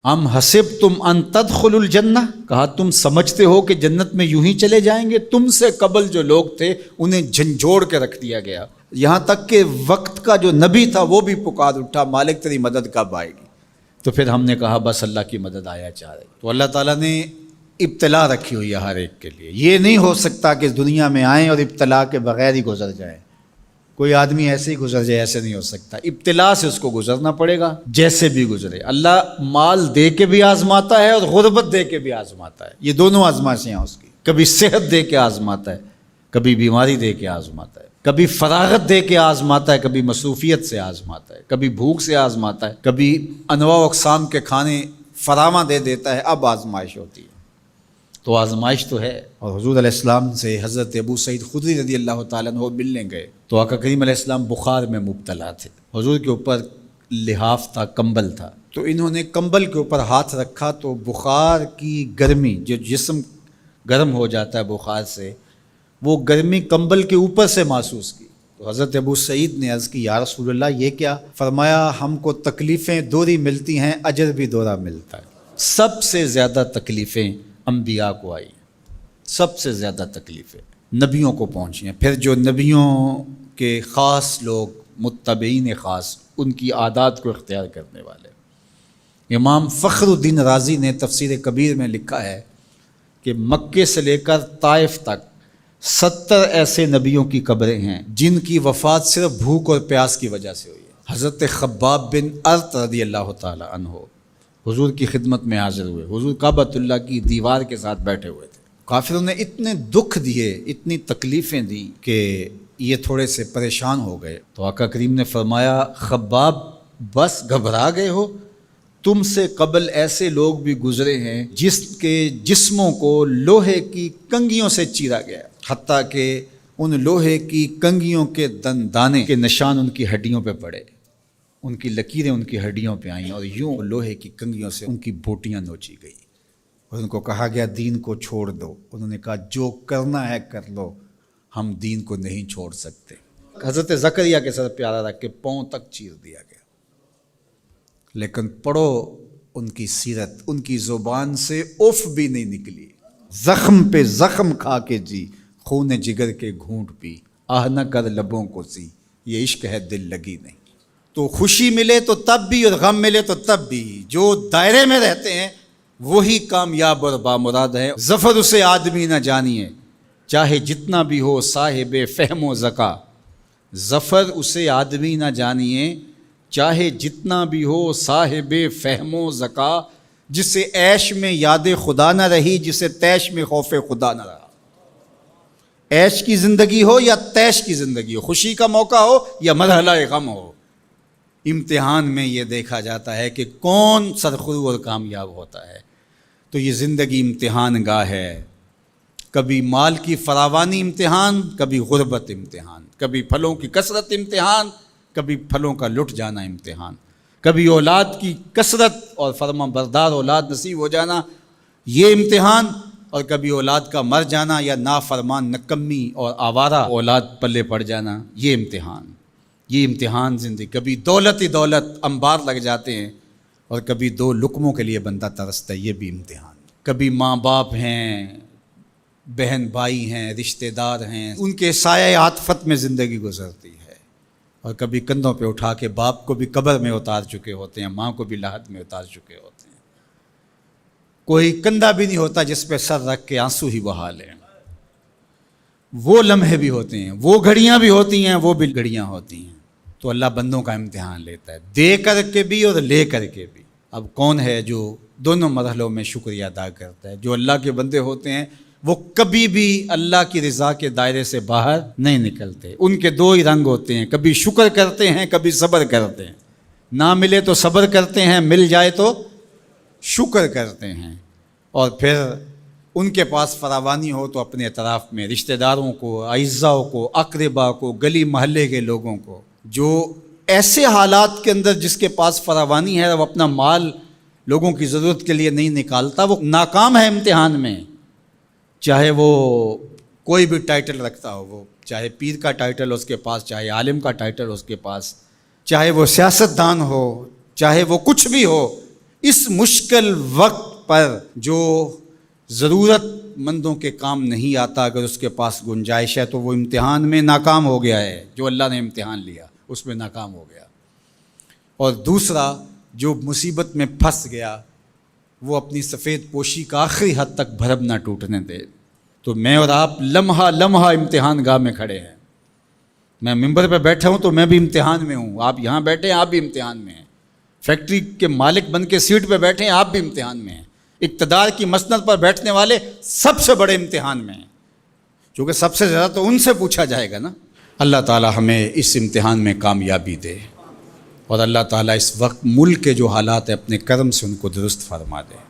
ام حسبتم ان تدخلوا الجنہ، کہا تم سمجھتے ہو کہ جنت میں یوں ہی چلے جائیں گے؟ تم سے قبل جو لوگ تھے انہیں جھنجھوڑ کے رکھ دیا گیا، یہاں تک کہ وقت کا جو نبی تھا وہ بھی پکار اٹھا مالک تیری مدد کب آئے گی؟ تو پھر ہم نے کہا بس اللہ کی مدد آیا چاہ رہی۔ تو اللہ تعالیٰ نے ابتلا رکھی ہوئی ہے ہر ایک کے لیے، یہ نہیں ہو سکتا کہ اس دنیا میں آئیں اور ابتلا کے بغیر ہی گزر جائیں۔ کوئی آدمی ایسے ہی گزر جائے، ایسے نہیں ہو سکتا، ابتلا سے اس کو گزرنا پڑے گا جیسے بھی گزرے۔ اللہ مال دے کے بھی آزماتا ہے اور غربت دے کے بھی آزماتا ہے، یہ دونوں آزمائشیں ہیں اس کی۔ کبھی صحت دے کے آزماتا ہے، کبھی بیماری دے کے آزماتا ہے، کبھی فراغت دے کے آزماتا ہے، کبھی مصروفیت سے آزماتا ہے، کبھی بھوک سے آزماتا ہے، کبھی انواع و اقسام کے کھانے فراواں دے دیتا ہے، اب آزمائش ہوتی ہے۔ تو آزمائش تو ہے۔ اور حضور علیہ السلام سے حضرت ابو سعید خدری رضی اللہ تعالیٰ عنہ ملنے گئے تو آقا کریم علیہ السلام بخار میں مبتلا تھے، حضور کے اوپر لحاف تھا، کمبل تھا، تو انہوں نے کمبل کے اوپر ہاتھ رکھا تو بخار کی گرمی، جو جسم گرم ہو جاتا ہے بخار سے، وہ گرمی کمبل کے اوپر سے محسوس کی۔ تو حضرت ابو سعید نے عرض کی یا رسول اللہ یہ کیا؟ فرمایا ہم کو تکلیفیں دوہری ملتی ہیں، اجر بھی دوہرا ملتا ہے۔ سب سے زیادہ تکلیفیں انبیاء کو آئی، سب سے زیادہ تکلیفیں نبیوں کو پہنچی ہیں، پھر جو نبیوں کے خاص لوگ متبعین خاص، ان کی عادات کو اختیار کرنے والے۔ امام فخر الدین رازی نے تفسیر کبیر میں لکھا ہے کہ مکے سے لے کر طائف تک 70 ایسے نبیوں کی قبریں ہیں جن کی وفات صرف بھوک اور پیاس کی وجہ سے ہوئی ہے۔ حضرت خباب بن ارت رضی اللہ تعالی عنہ حضور کی خدمت میں حاضر ہوئے، حضور کعبۃ اللہ کی دیوار کے ساتھ بیٹھے ہوئے تھے، کافروں نے اتنے دکھ دیے، اتنی تکلیفیں دی کہ یہ تھوڑے سے پریشان ہو گئے۔ تو آقا کریم نے فرمایا خباب بس گھبرا گئے ہو؟ تم سے قبل ایسے لوگ بھی گزرے ہیں جس کے جسموں کو لوہے کی کنگھیوں سے چیرا گیا، حتیٰ کہ ان لوہے کی کنگھیوں کے دانے کے نشان ان کی ہڈیوں پہ پڑے، ان کی لکیریں ان کی ہڈیوں پہ آئیں، اور یوں لوہے کی کنگھیوں سے ان کی بوٹیاں نوچی گئی، اور ان کو کہا گیا دین کو چھوڑ دو۔ انہوں نے کہا جو کرنا ہے کر لو، ہم دین کو نہیں چھوڑ سکتے۔ حضرت زکریا کے سر پیارا رکھ کے پاؤں تک چیر دیا گیا، لیکن پڑھو ان کی سیرت، ان کی زبان سے اف بھی نہیں نکلی، زخم پہ زخم کھا کے جی، خون جگر کے گھونٹ پی، آہ نہ کر لبوں کو سی، یہ عشق ہے دل لگی نہیں۔ تو خوشی ملے تو تب بھی اور غم ملے تو تب بھی، جو دائرے میں رہتے ہیں وہی کامیاب اور بامراد ہے۔ ظفر اسے آدمی نہ جانیے چاہے جتنا بھی ہو صاحب فہم و ذکا، ظفر اسے آدمی نہ جانیے چاہے جتنا بھی ہو صاحب فہم و ذکا، جسے عیش میں یاد خدا نہ رہی، جسے تیش میں خوف خدا نہ رہا۔ عیش کی زندگی ہو یا تیش کی زندگی ہو، خوشی کا موقع ہو یا مرحلہ غم ہو، امتحان میں یہ دیکھا جاتا ہے کہ کون سرخرو اور کامیاب ہوتا ہے۔ تو یہ زندگی امتحان گاہ ہے، کبھی مال کی فراوانی امتحان، کبھی غربت امتحان، کبھی پھلوں کی کثرت امتحان، کبھی پھلوں کا لٹ جانا امتحان، کبھی اولاد کی کثرت اور فرما بردار اولاد نصیب ہو جانا یہ امتحان، اور کبھی اولاد کا مر جانا یا نافرمان نکمی اور آوارہ اولاد پلے پڑ جانا، یہ امتحان، یہ امتحان زندگی۔ کبھی دولت ہی دولت انبار لگ جاتے ہیں، اور کبھی دو لقموں کے لیے بندہ ترستا ہے، یہ بھی امتحان۔ کبھی ماں باپ ہیں، بہن بھائی ہیں، رشتہ دار ہیں، ان کے سایہ عاطفت میں زندگی گزرتی ہے، اور کبھی کندھوں پہ اٹھا کے باپ کو بھی قبر میں اتار چکے ہوتے ہیں، ماں کو بھی لحد میں اتار چکے ہوتے ہیں۔ کوئی کندھا بھی نہیں ہوتا جس پہ سر رکھ کے آنسو ہی بہا لیں۔ وہ لمحے بھی ہوتے ہیں، وہ گھڑیاں بھی ہوتی ہیں، وہ بھی گھڑیاں ہوتی ہیں۔ تو اللہ بندوں کا امتحان لیتا ہے، دے کر کے بھی اور لے کر کے بھی۔ اب کون ہے جو دونوں مرحلوں میں شکریہ ادا کرتا ہے؟ جو اللہ کے بندے ہوتے ہیں وہ کبھی بھی اللہ کی رضا کے دائرے سے باہر نہیں نکلتے۔ ان کے دو ہی رنگ ہوتے ہیں، کبھی شکر کرتے ہیں، کبھی صبر کرتے ہیں۔ نہ ملے تو صبر کرتے ہیں، مل جائے تو شکر کرتے ہیں۔ اور پھر ان کے پاس فراوانی ہو تو اپنے اطراف میں رشتہ داروں کو، اعزاء کو، اقربا کو، گلی محلے کے لوگوں کو، جو ایسے حالات کے اندر جس کے پاس فراوانی ہے وہ اپنا مال لوگوں کی ضرورت کے لیے نہیں نکالتا، وہ ناکام ہے امتحان میں۔ چاہے وہ کوئی بھی ٹائٹل رکھتا ہو، وہ چاہے پیر کا ٹائٹل اس کے پاس، چاہے عالم کا ٹائٹل اس کے پاس، چاہے وہ سیاست دان ہو، چاہے وہ کچھ بھی ہو، اس مشکل وقت پر جو ضرورت مندوں کے کام نہیں آتا، اگر اس کے پاس گنجائش ہے تو وہ امتحان میں ناکام ہو گیا ہے، جو اللہ نے امتحان لیا اس میں ناکام ہو گیا۔ اور دوسرا جو مصیبت میں پھنس گیا وہ اپنی سفید پوشی کا آخری حد تک بھرم نہ ٹوٹنے دے۔ تو میں اور آپ لمحہ لمحہ امتحان گاہ میں کھڑے ہیں۔ میں ممبر پہ بیٹھا ہوں تو میں بھی امتحان میں ہوں، آپ یہاں بیٹھے ہیں آپ بھی امتحان میں ہیں، فیکٹری کے مالک بن کے سیٹ پہ بیٹھے ہیں آپ بھی امتحان میں ہیں، اقتدار کی مسند پر بیٹھنے والے سب سے بڑے امتحان میں ہیں، کیونکہ سب سے زیادہ تو ان سے پوچھا جائے گا نا۔ اللہ تعالی ہمیں اس امتحان میں کامیابی دے، اور اللہ تعالیٰ اس وقت ملک کے جو حالات ہیں اپنے کرم سے ان کو درست فرما دے۔